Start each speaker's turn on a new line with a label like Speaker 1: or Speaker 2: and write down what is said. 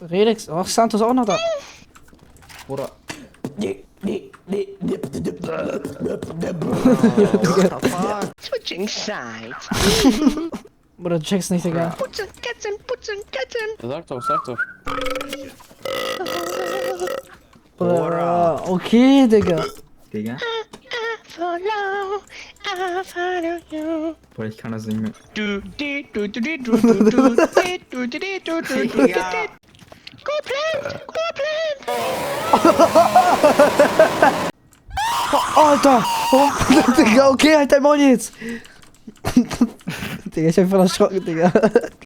Speaker 1: Redix. Ach, Santos auch noch da.
Speaker 2: Oder?
Speaker 3: Switching sides.
Speaker 1: Oder du checkst nicht, Digga.
Speaker 3: Putzen, Katzen.
Speaker 2: Sag doch.
Speaker 1: Oder, okay, Digga.
Speaker 4: Digga.
Speaker 3: Follow, I follow you.
Speaker 4: Boah, ich kann das nicht mehr.
Speaker 3: Go plant.
Speaker 1: Alter! Oh, Digga, okay, halt dein Maul jetzt! Digga, ich hab voll erschrocken, Digga.